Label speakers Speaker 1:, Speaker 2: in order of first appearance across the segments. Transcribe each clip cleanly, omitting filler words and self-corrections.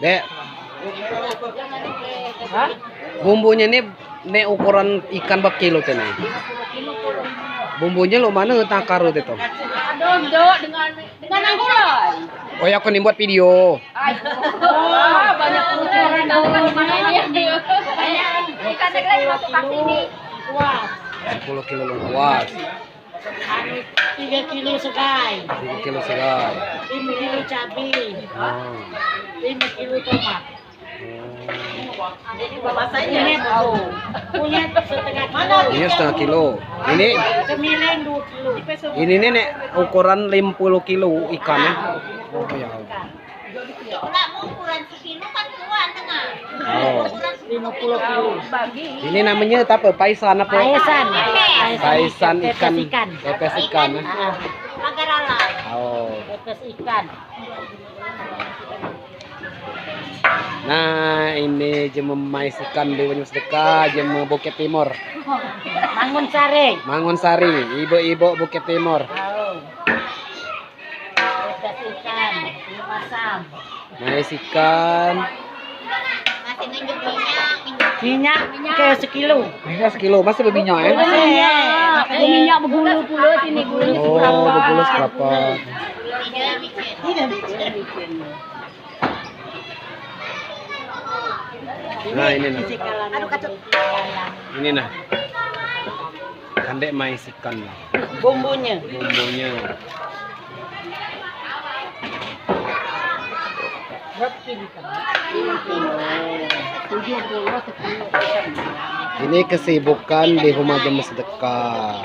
Speaker 1: Dek,
Speaker 2: Hah?
Speaker 1: bumbunya nih ukuran ikan berapa kilo teh nih? Bumbunya lo mana takar itu?
Speaker 2: Adodo dengan angguran.
Speaker 1: Oh ya, aku nih buat video.
Speaker 2: Banyak ukuran ikan lagi masuk ke sini. Wah,
Speaker 1: 10 kilo lengkuas.
Speaker 2: 3 kilo segai.
Speaker 1: 3 kilo segai.
Speaker 2: 5 kilo cabai.
Speaker 1: Oh.
Speaker 2: 5 kilo tomat.
Speaker 3: Jadi bapak saya
Speaker 2: Punya setengah kilo.
Speaker 1: Ini setengah kilo. Ini
Speaker 2: Sembilan 2 kilo.
Speaker 1: ini nih ukuran 50 kilo ikannya. Oh ya.
Speaker 3: Kalau mau ukuran sekilo kan kuat tengah.
Speaker 1: Oh.
Speaker 2: 50 kilo.
Speaker 1: Ini namanya apa? Paisan apa? Paisan ikan.
Speaker 2: Ikan.
Speaker 1: Pepes ikan.
Speaker 3: Agar alay.
Speaker 1: Oh.
Speaker 2: Pepes ikan.
Speaker 1: Nah, ini jema mais ikan di Wanyu Sedekah, jema Bukit Timur.
Speaker 2: Mangun Sari.
Speaker 1: Mangun Sari, ibu-ibu Bukit Timur.
Speaker 2: Pepes ikan. Masam.
Speaker 1: Mais ikan.
Speaker 3: Masih nunjuk minyak.
Speaker 2: Minyak ke sekilo.
Speaker 1: Ini sekilo, masih berminyak ya?
Speaker 2: Ada minyak bergulu pula sini gulunya
Speaker 1: Oh, bergulus berapa?
Speaker 3: Tidak bikin.
Speaker 1: Nah, ini nah.
Speaker 3: Aduh kacau.
Speaker 1: Ini nah. Kandek mais ikan lah.
Speaker 2: Bumbunya.
Speaker 1: Bumbunya.
Speaker 2: Berapa kilo kan?
Speaker 1: Ini kesibukan di rumah jemaah sedekah.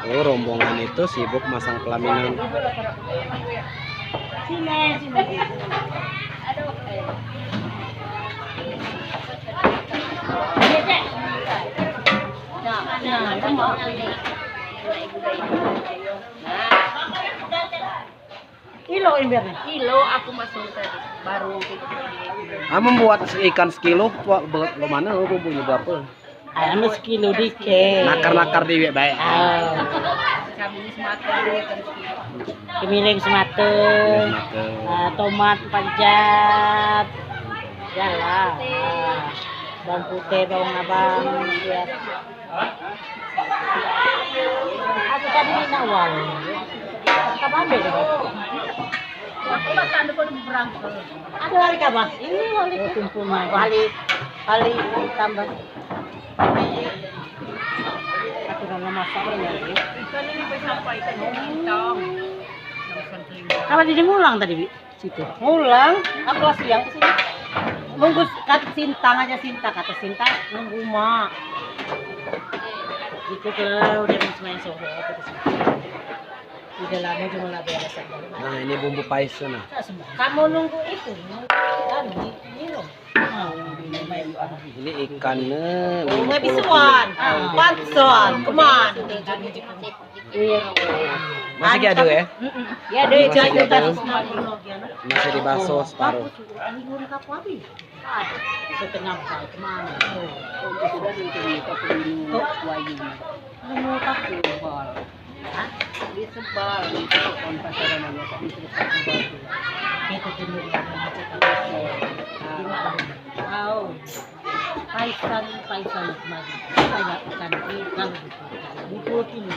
Speaker 1: Oh, rombongan itu sibuk masang pelaminan.
Speaker 2: Sini. Kilo embernya.
Speaker 3: Kilo aku masuk tadi. Baru
Speaker 1: Membuat ikan sekilo, lo mana bumbunya berapa?
Speaker 2: Ayam sekilo dikit.
Speaker 1: Nakar-nakar di baik.
Speaker 3: kami semakin
Speaker 2: Kemiling semateng. Tomat 4 jat. Jalan. Bawang putih, bawang abang. Ya. Aku tadi di nawal. Kapan deh?
Speaker 3: aku makan depan berangkat.
Speaker 2: Ada wali kabar? Ini wali kumpulnya. Wali tambah. Aku udah masak ya.
Speaker 3: Ikan ini bisa sampai ikan bintang.
Speaker 2: Apa jadi ngulang tadi, Bi? Situ. Ngulang? Aku siang ke sini. Nunggu kata Sintang aja kata Sinta nunggu mak. Gitu kalau udah main soho udah lama cuma lah beres aja.
Speaker 1: Nah, ini bumbu paisan nah.
Speaker 2: Kamu nunggu itu kan ini loh.
Speaker 1: Ini ikannya
Speaker 3: Nggak
Speaker 1: 50
Speaker 3: bisa
Speaker 1: kilo.
Speaker 3: wan, panson, kemana?
Speaker 2: Iya.
Speaker 1: Masih ada ya?
Speaker 2: Ya deh
Speaker 1: Masih
Speaker 2: jadi
Speaker 1: ada.
Speaker 2: tas.
Speaker 1: Masih dibasuh separuh.
Speaker 2: Setengah bal kemana?
Speaker 3: Disebal, kon pasaran namanya tak disebal.
Speaker 2: Itu jenuh Wow. Paisan kemarin. Saya ikan gitu. 20 kilo.